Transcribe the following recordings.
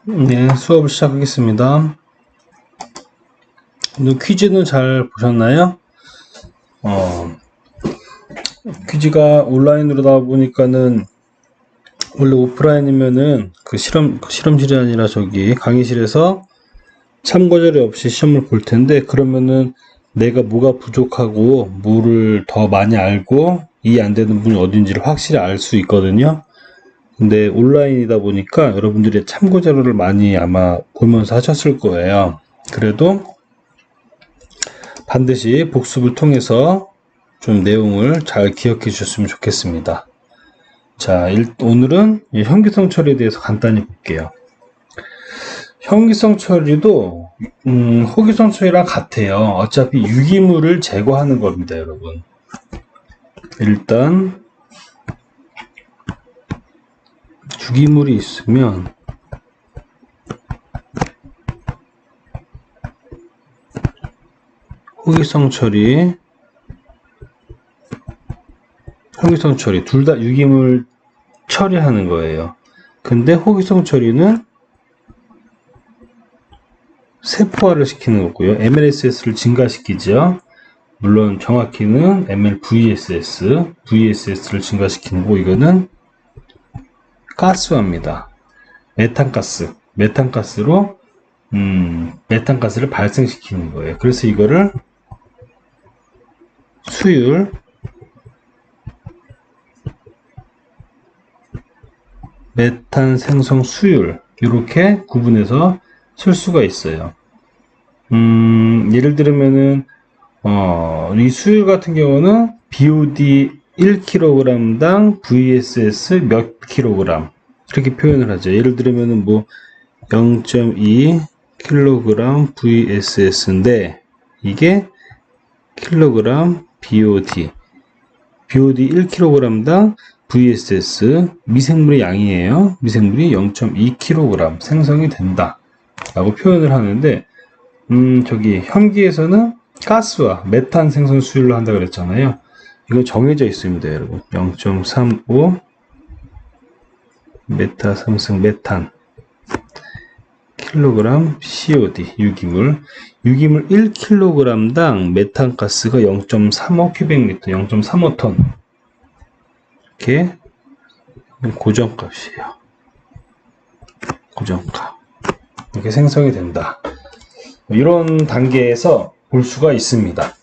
네, 수업을 시작하겠습니다. 오늘 퀴즈는 잘 보셨나요? 퀴즈가 온라인으로다 보니까는 원래 오프라인이면은 그 실험실이 아니라 저기 강의실에서 참고 자료 없이 시험을 볼 텐데, 그러면은 내가 뭐가 부족하고 뭐를 더 많이 알고 이해 안 되는 부분이 어딘지를 확실히 알 수 있거든요. 근데 온라인이다 보니까 여러분들이 참고 자료를 많이 아마 보면서 하셨을 거예요. 그래도 반드시 복습을 통해서 좀 내용을 잘 기억해 주셨으면 좋겠습니다. 자, 오늘은 현기성 처리에 대해서 간단히 볼게요. 현기성 처리도 호기성 처리랑 같아요. 어차피 유기물을 제거하는 겁니다, 여러분. 일단 유기물이 있으면 호기성 처리, 현기성 처리 둘 다 유기물 처리하는 거예요. 근데 호기성 처리는 세포화를 시키는 거고요. MLSS를 증가시키죠. 물론 정확히는 VSS를 증가시키는 거고, 이거는 가스화입니다. 메탄가스로 메탄가스를 발생시키는 거예요. 그래서 이거를 수율, 메탄 생성 수율, 이렇게 구분해서 쓸 수가 있어요. 예를 들면은 이 수율 같은 경우는 BOD 1kg당 VSS 몇 kg 이렇게 표현을 하죠. 예를 들면은 뭐 0.2 kg VSS인데 이게 kg BOD 1kg당 VSS 미생물의 양이에요. 미생물이 0.2 kg 생성이 된다 라고 표현을 하는데, 저기 현기에서는 가스와 메탄 생성 수율로 한다 그랬잖아요. 이거 정해져 있습니다, 여러분. 0.35 메타 생성 메탄 킬로그램 COD 유기물 1kg당 메탄가스가 0.35 큐빅미터 0.35톤 이렇게 고정값이에요. 고정값 이렇게 생성이 된다. 이런 단계에서 볼 수가 있습니다.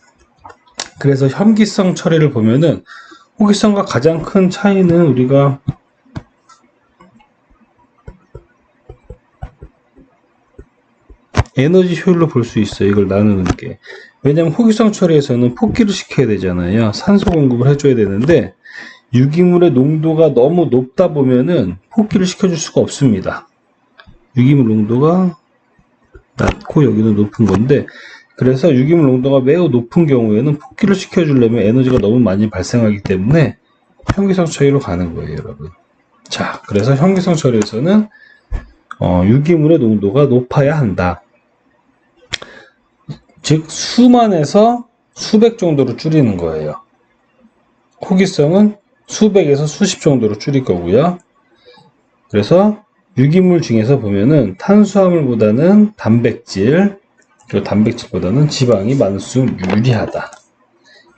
그래서 현기성 처리를 보면은 호기성과 가장 큰 차이는 우리가 에너지 효율로 볼 수 있어요. 이걸 나누는 게. 왜냐면 호기성 처리에서는 폭기를 시켜야 되잖아요. 산소 공급을 해줘야 되는데 유기물의 농도가 너무 높다 보면은 폭기를 시켜줄 수가 없습니다. 유기물 농도가 낮고 여기는 높은 건데, 그래서 유기물 농도가 매우 높은 경우에는 폭기를 시켜주려면 에너지가 너무 많이 발생하기 때문에 현기성 처리로 가는 거예요, 여러분. 자, 그래서 현기성 처리에서는 유기물의 농도가 높아야 한다. 즉 수만에서 수백 정도로 줄이는 거예요. 호기성은 수백에서 수십 정도로 줄일 거고요. 그래서 유기물 중에서 보면은 탄수화물보다는 단백질, 그리고 단백질보다는 지방이 많을수록 유리하다.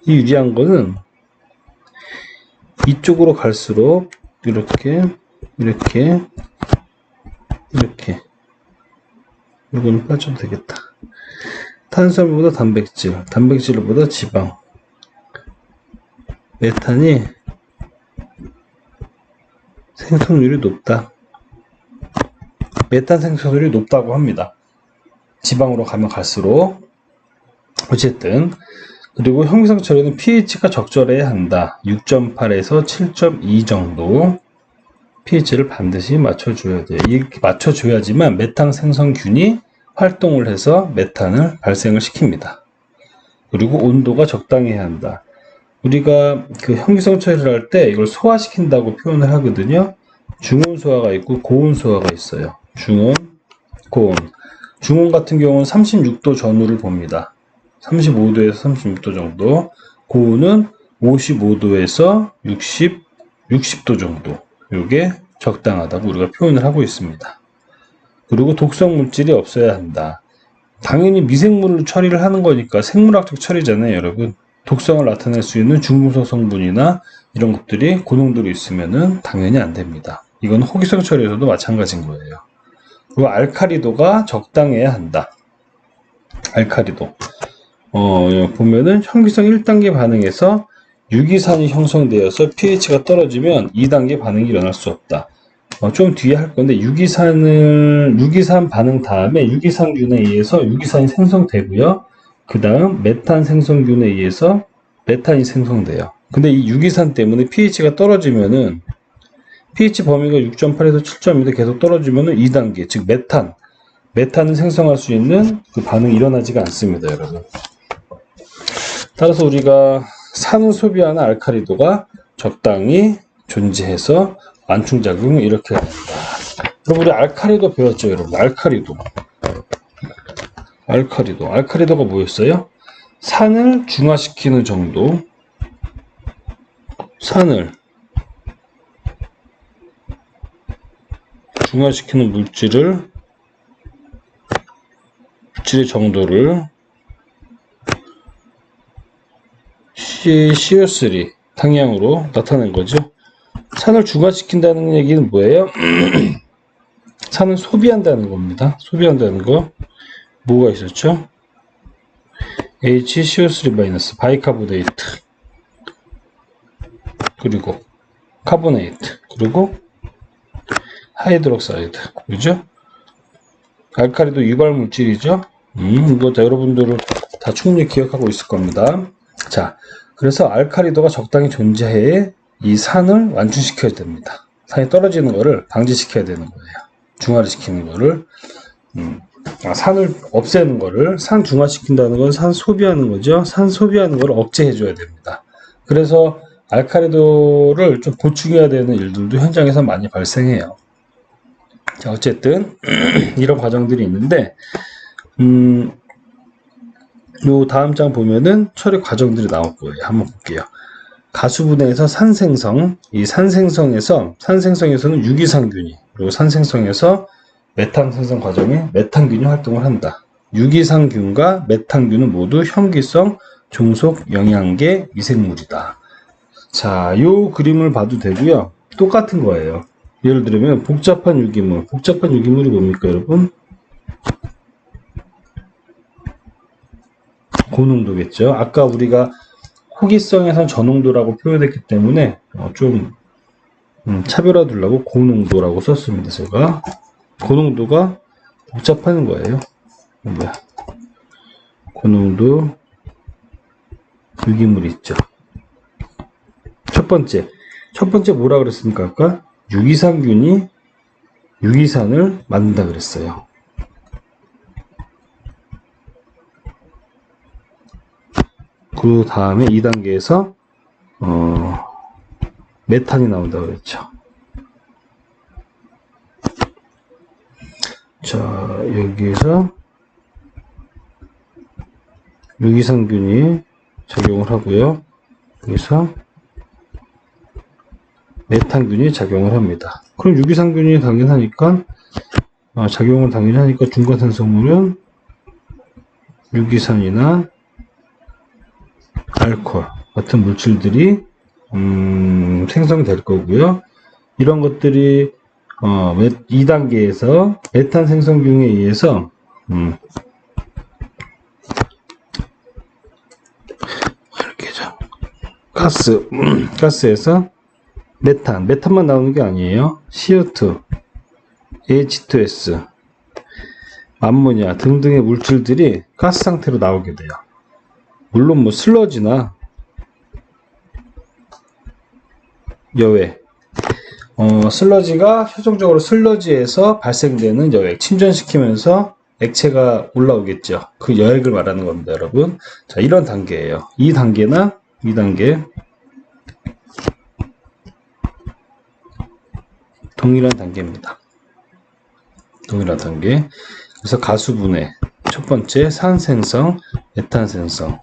이 유리한 거는 이쪽으로 갈수록 이렇게 이건 빠져도 되겠다. 탄수화물보다 단백질, 단백질보다 지방, 메탄이 생성률이 높다. 메탄 생성률이 높다고 합니다. 지방으로 가면 갈수록. 어쨌든 그리고 현기성 처리는 pH가 적절해야 한다. 6.8에서 7.2 정도 pH를 반드시 맞춰줘야 돼요. 이렇게 맞춰줘야지만 메탄 생성균이 활동을 해서 메탄을 발생을 시킵니다. 그리고 온도가 적당해야 한다. 우리가 그 현기성 처리를 할 때 이걸 소화시킨다고 표현을 하거든요. 중온 소화가 있고 고온 소화가 있어요. 중온, 고온. 중온 같은 경우는 36도 전후를 봅니다. 35도에서 36도 정도. 고온은 55도에서 60도 정도. 이게 적당하다고 우리가 표현을 하고 있습니다. 그리고 독성 물질이 없어야 한다. 당연히 미생물로 처리를 하는 거니까 생물학적 처리잖아요, 여러분. 독성을 나타낼 수 있는 중금속 성분이나 이런 것들이 고농도로 있으면은 당연히 안 됩니다. 이건 호기성 처리에서도 마찬가지인 거예요. 그리고 알카리도가 적당해야 한다. 알카리도. 보면은 현기성 1단계 반응에서 유기산이 형성되어서 pH가 떨어지면 2단계 반응이 일어날 수 없다. 좀 뒤에 할 건데 유기산 반응 다음에 유기산균에 의해서 유기산이 생성되고요. 그 다음 메탄 생성균에 의해서 메탄이 생성돼요. 근데 이 유기산 때문에 pH가 떨어지면은 pH 범위가 6.8에서 7.2도 계속 떨어지면은 2단계 즉 메탄을 생성할 수 있는 그 반응이 일어나지가 않습니다, 여러분. 따라서 우리가 산을 소비하는 알카리도가 적당히 존재해서 완충작용을 일으켜야 된다. 여러분, 우리 알카리도 배웠죠, 여러분? 알카리도가 뭐였어요? 산을 중화시키는 정도, 산을 중화시키는 물질의 정도를 CO3 탕양으로 나타낸 거죠. 산을 중화시킨다는 얘기는 뭐예요? 산을 소비한다는 겁니다. 소비한다는 거. 뭐가 있었죠? HCO3- 바이카보네이트, 그리고 카보네이트, 그리고 하이드록사이드. 그죠? 알카리도 유발 물질이죠? 이거 다 여러분들은 다 충분히 기억하고 있을 겁니다. 자, 그래서 알카리도가 적당히 존재해 이 산을 완충시켜야 됩니다. 산이 떨어지는 거를 방지시켜야 되는 거예요. 중화를 시키는 거를. 산을 없애는 거를, 산 중화시킨다는 건 산 소비하는 거죠. 산 소비하는 거를 억제해줘야 됩니다. 그래서 알카리도를 좀 보충해야 되는 일들도 현장에서 많이 발생해요. 자, 어쨌든 이런 과정들이 있는데, 요 다음 장 보면은 처리 과정들이 나올 거예요. 한번 볼게요. 가수분해에서 산생성, 이 산생성에서는 유기산균이, 그리고 산생성에서 메탄 생성 과정에 메탄균이 활동을 한다. 유기산균과 메탄균은 모두 현기성 종속 영양계 미생물이다. 자, 요 그림을 봐도 되고요. 똑같은 거예요. 예를 들면 복잡한 유기물이 뭡니까, 여러분? 고농도겠죠. 아까 우리가 호기성에선 저농도라고 표현했기 때문에 좀 차별화 두려고 고농도라고 썼습니다. 제가 고농도가 복잡한 거예요. 뭐야? 고농도 유기물이 있죠. 첫 번째 뭐라 그랬습니까? 아까 유기산균이 유기산을 만든다 그랬어요. 그 다음에 2단계에서 메탄이 나온다 그랬죠. 자, 여기에서 유기산균이 작용을 하고요. 여기서 메탄균이 작용을 합니다. 그럼 유기산균이 작용을 당연히 하니까 중간산성물은 유기산이나 알코올 같은 물질들이 생성될 거고요. 이런 것들이 2단계에서 메탄 생성균에 의해서 이렇게죠. 가스에서 메탄만 나오는 게 아니에요. CO2, H2S, 암모니아 등등의 물질들이 가스 상태로 나오게 돼요. 물론 뭐 슬러지나 여액, 슬러지가 최종적으로 슬러지에서 발생되는 여액, 침전시키면서 액체가 올라오겠죠. 그 여액을 말하는 겁니다, 여러분. 자, 이런 단계예요. 2단계 동일한 단계입니다. 동일한 단계. 그래서 가수분해, 첫 번째 산생성, 메탄 생성,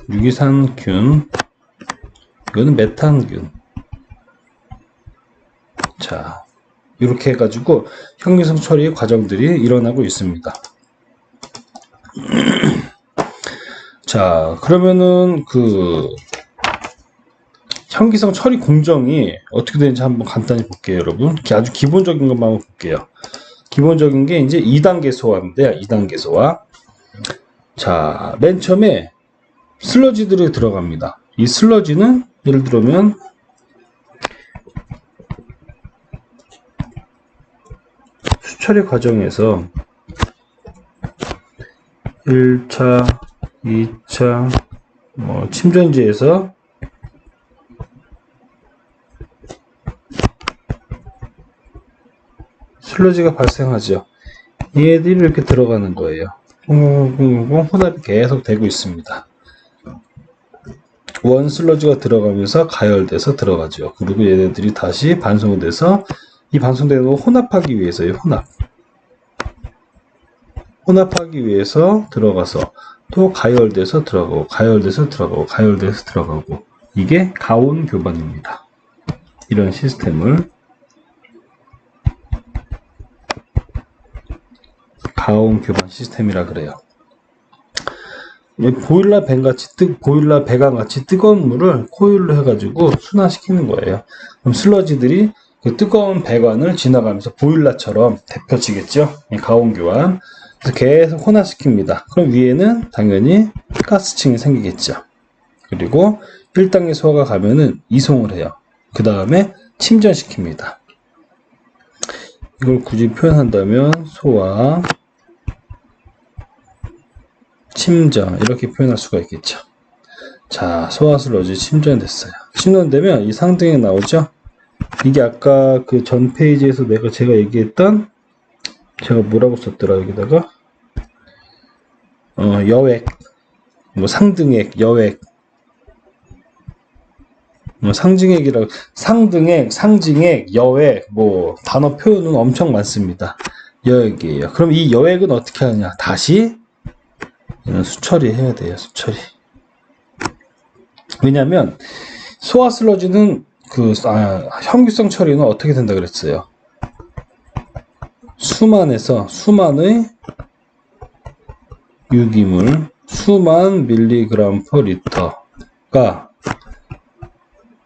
유기산균, 이거는 메탄균. 자, 이렇게 해가지고 형기성 처리 과정들이 일어나고 있습니다. 자, 그러면은 그 형기성 처리 공정이 어떻게 되는지 한번 간단히 볼게요, 여러분. 아주 기본적인 것만 한번 볼게요. 기본적인 게 이제 2단계 소화인데요. 2단계 소화. 자, 맨 처음에 슬러지들이 들어갑니다. 이 슬러지는 예를 들면 수처리 과정에서 1차, 2차, 침전지에서 슬러지가 발생하죠. 얘들이 이렇게 들어가는 거예요. 혼합이 계속 되고 있습니다. 원 슬러지가 들어가면서 가열돼서 들어가죠. 그리고 얘네들이 다시 반송돼서 이 반송되는 거 혼합하기 위해서요. 혼합하기 위해서 들어가서 또 가열돼서 들어가고 가열돼서 들어가고 가열돼서 들어가고 이게 가온 교반입니다. 이런 시스템을 가온 교반 시스템이라 그래요. 보일러 배관 같이 뜨거운 물을 코일로 해가지고 순환시키는 거예요. 그럼 슬러지들이 그 뜨거운 배관을 지나가면서 보일러처럼 데펴지겠죠. 가온 교환. 그래서 계속 혼합시킵니다. 그럼 위에는 당연히 가스층이 생기겠죠. 그리고 1단계 소화가 가면은 이송을 해요. 그 다음에 침전시킵니다. 이걸 굳이 표현한다면 소화, 침전 이렇게 표현할 수가 있겠죠. 자, 소화 슬러지 침전됐어요. 침전되면 이 상등에 나오죠. 이게 아까 그 전 페이지에서 제가 얘기했던 제가 뭐라고 썼더라 여기다가 여액, 상등액, 여액, 상징액이라고 상등액, 상징액, 여액 단어 표현은 엄청 많습니다. 여액이에요. 그럼 이 여액은 어떻게 하느냐? 다시 수처리 해야 돼요. 수처리. 왜냐면 소화 슬러지는 형규성 처리는 어떻게 된다 그랬어요? 수만의 유기물 수만 밀리그램 퍼 리터가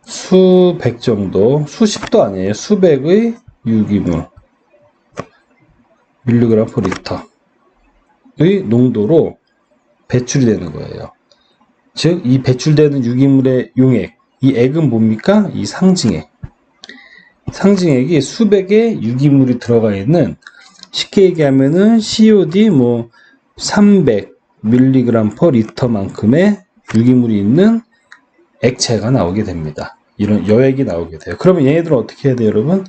수백 정도, 수십도 아니에요. 수백의 유기물 밀리그램 퍼 리터의 농도로 배출이 되는 거예요. 즉, 이 배출되는 유기물의 용액, 이 액은 뭡니까? 이 상징액. 상징액이 수백의 유기물이 들어가 있는, 쉽게 얘기하면은 COD 300mg per 리터만큼의 유기물이 있는 액체가 나오게 됩니다. 이런 여액이 나오게 돼요. 그러면 얘네들은 어떻게 해야 돼요, 여러분?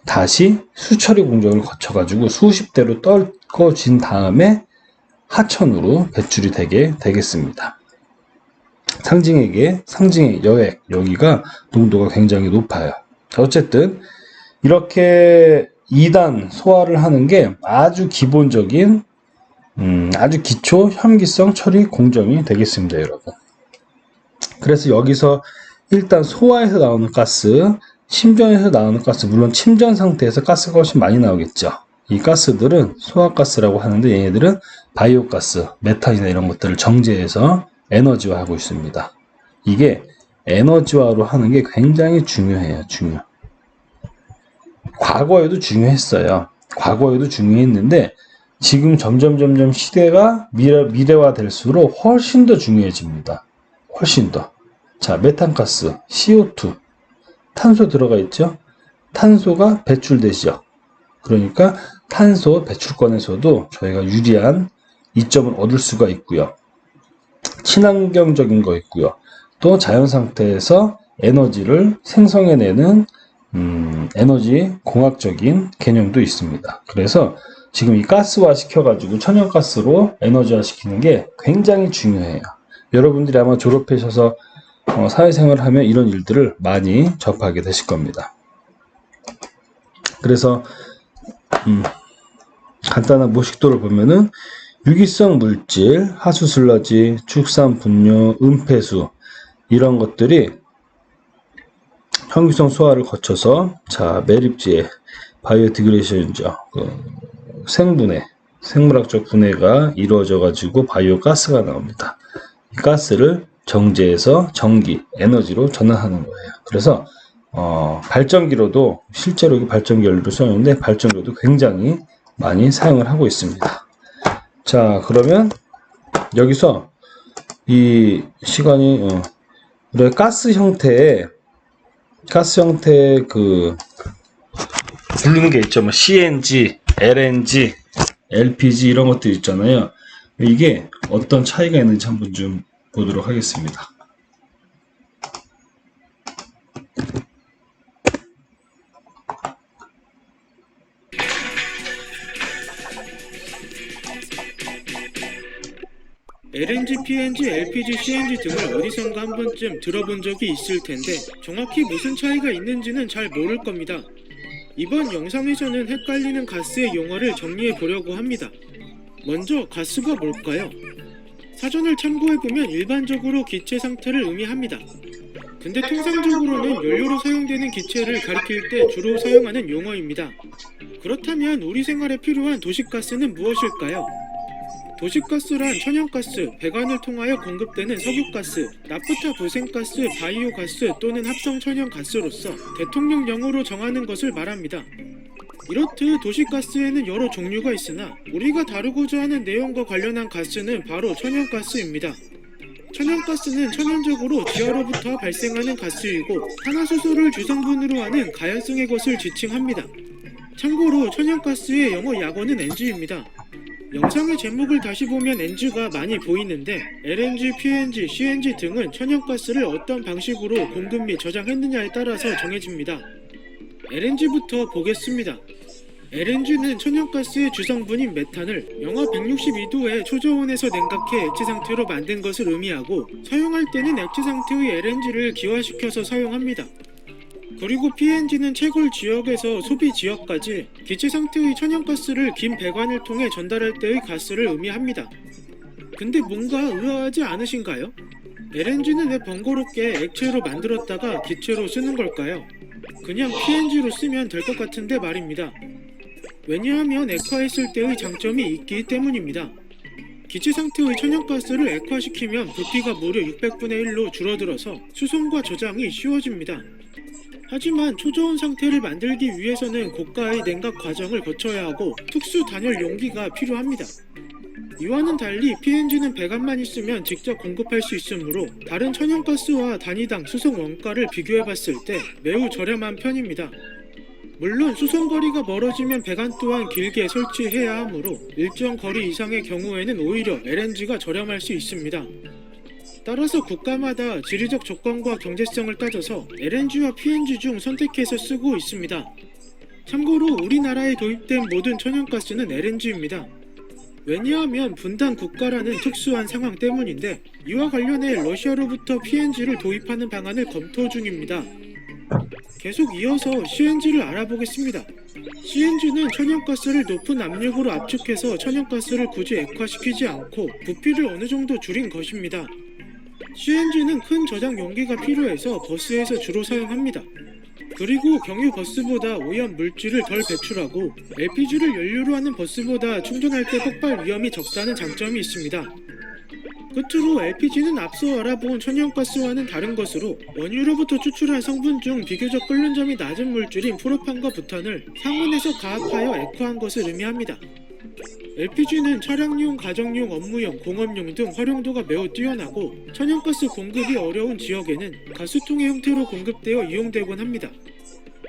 다시 수처리 공정을 거쳐가지고 수십 대로 떨궈진 다음에 하천으로 배출이 되겠습니다. 상징액, 여액, 여기가 농도가 굉장히 높아요. 어쨌든 이렇게 2단 소화를 하는 게 아주 기본적인 아주 기초 혐기성 처리 공정이 되겠습니다, 여러분. 그래서 여기서 일단 소화에서 나오는 가스, 침전에서 나오는 가스, 물론 침전 상태에서 가스가 훨씬 많이 나오겠죠. 이 가스들은 소화가스라고 하는데 얘네들은 바이오가스, 메탄이나 이런 것들을 정제해서 에너지화하고 있습니다. 이게 에너지화로 하는 게 굉장히 중요해요. 과거에도 중요했어요. 과거에도 중요했는데 지금 점점 시대가 미래화 될수록 훨씬 더 중요해집니다. 훨씬 더. 자, 메탄가스, CO2, 탄소 들어가 있죠? 탄소가 배출되죠. 그러니까 탄소 배출권에서도 저희가 유리한 이점을 얻을 수가 있고요. 친환경적인 거 있고요. 또 자연 상태에서 에너지를 생성해내는 에너지 공학적인 개념도 있습니다. 그래서 지금 이 가스화 시켜가지고 천연가스로 에너지화 시키는 게 굉장히 중요해요. 여러분들이 아마 졸업하셔서 사회생활을 하면 이런 일들을 많이 접하게 되실 겁니다. 그래서 간단한 모식도를 보면은 유기성 물질, 하수 슬러지, 축산 분뇨, 은폐수 이런 것들이 항균성 소화를 거쳐서 자 매립지에 바이오디그레이션이죠. 생물학적 분해가 이루어져 가지고 바이오 가스가 나옵니다. 이 가스를 정제해서 전기, 에너지로 전환하는 거예요. 그래서 발전기로도 실제로 이 발전기 연료를 사용하는데 발전기로도 굉장히 많이 사용을 하고 있습니다. 자, 그러면 여기서 이 시간이 우리가 가스 형태의 부르는 게 있죠. 뭐 CNG, LNG, LPG 이런 것들 있잖아요. 이게 어떤 차이가 있는지 한번 좀 보도록 하겠습니다. LNG, PNG, LPG, CNG 등을 어디선가 한 번쯤 들어본 적이 있을 텐데 정확히 무슨 차이가 있는지는 잘 모를 겁니다. 이번 영상에서는 헷갈리는 가스의 용어를 정리해 보려고 합니다. 먼저 가스가 뭘까요? 사전을 참고해보면 일반적으로 기체 상태를 의미합니다. 근데 통상적으로는 연료로 사용되는 기체를 가리킬 때 주로 사용하는 용어입니다. 그렇다면 우리 생활에 필요한 도시가스는 무엇일까요? 도시가스란 천연가스, 배관을 통하여 공급되는 석유가스, 나프타 부생가스, 바이오가스 또는 합성천연가스로서 대통령령으로 정하는 것을 말합니다. 이렇듯 도시가스에는 여러 종류가 있으나 우리가 다루고자 하는 내용과 관련한 가스는 바로 천연가스입니다. 천연가스는 천연적으로 지하로부터 발생하는 가스이고 탄화수소를 주성분으로 하는 가연성의 것을 지칭합니다. 참고로 천연가스의 영어 약어는 NG입니다. 영상의 제목을 다시 보면 NG가 많이 보이는데 LNG, PNG, CNG 등은 천연가스를 어떤 방식으로 공급 및 저장했느냐에 따라서 정해집니다. LNG부터 보겠습니다. LNG는 천연가스의 주성분인 메탄을 영하 162도의 초저온에서 냉각해 액체 상태로 만든 것을 의미하고 사용할 때는 액체 상태의 LNG를 기화시켜서 사용합니다. 그리고 PNG는 채굴 지역에서 소비 지역까지 기체 상태의 천연가스를 긴 배관을 통해 전달할 때의 가스를 의미합니다. 근데 뭔가 의아하지 않으신가요? LNG는 왜 번거롭게 액체로 만들었다가 기체로 쓰는 걸까요? 그냥 PNG로 쓰면 될 것 같은데 말입니다. 왜냐하면 액화했을 때의 장점이 있기 때문입니다. 기체 상태의 천연가스를 액화시키면 부피가 무려 600분의 1로 줄어들어서 수송과 저장이 쉬워집니다. 하지만 초저온 상태를 만들기 위해서는 고가의 냉각 과정을 거쳐야 하고 특수 단열 용기가 필요합니다. 이와는 달리 PNG는 배관만 있으면 직접 공급할 수 있으므로 다른 천연가스와 단위당 수송 원가를 비교해봤을 때 매우 저렴한 편입니다. 물론 수송거리가 멀어지면 배관 또한 길게 설치해야 하므로 일정 거리 이상의 경우에는 오히려 LNG가 저렴할 수 있습니다. 따라서 국가마다 지리적 조건과 경제성을 따져서 LNG와 PNG 중 선택해서 쓰고 있습니다. 참고로 우리나라에 도입된 모든 천연가스는 LNG입니다. 왜냐하면 분단 국가라는 특수한 상황 때문인데 이와 관련해 러시아로부터 PNG를 도입하는 방안을 검토 중입니다. 계속 이어서 CNG를 알아보겠습니다. CNG는 천연가스를 높은 압력으로 압축해서 천연가스를 굳이 액화시키지 않고 부피를 어느 정도 줄인 것입니다. CNG는 큰 저장 용기가 필요해서 버스에서 주로 사용합니다. 그리고 경유 버스보다 오염 물질을 덜 배출하고 LPG를 연료로 하는 버스보다 충전할 때 폭발 위험이 적다는 장점이 있습니다. 끝으로 LPG는 앞서 알아본 천연가스와는 다른 것으로 원유로부터 추출한 성분 중 비교적 끓는 점이 낮은 물질인 프로판과 부탄을 상온에서 가압하여 액화한 것을 의미합니다. LPG는 차량용, 가정용, 업무용, 공업용 등 활용도가 매우 뛰어나고 천연가스 공급이 어려운 지역에는 가스통의 형태로 공급되어 이용되곤 합니다.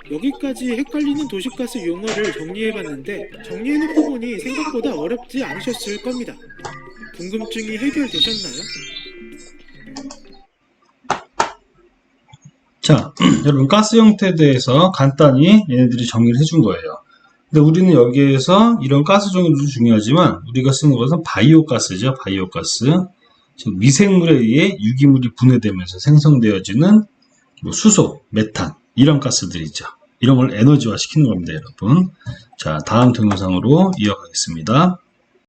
여기까지 헷갈리는 도시가스 용어를 정리해봤는데 정리해놓고 보니 생각보다 어렵지 않으셨을 겁니다. 궁금증이 해결되셨나요? 자, 여러분 가스 형태에 대해서 간단히 얘네들이 정리를 해준 거예요. 근데 우리는 여기에서 이런 가스 종류도 중요하지만 우리가 쓰는 것은 바이오가스죠. 바이오가스. 즉 미생물에 의해 유기물이 분해되면서 생성되어지는 뭐 수소, 메탄 이런 가스들이죠. 이런 걸 에너지화 시키는 겁니다, 여러분. 자, 다음 동영상으로 이어가겠습니다.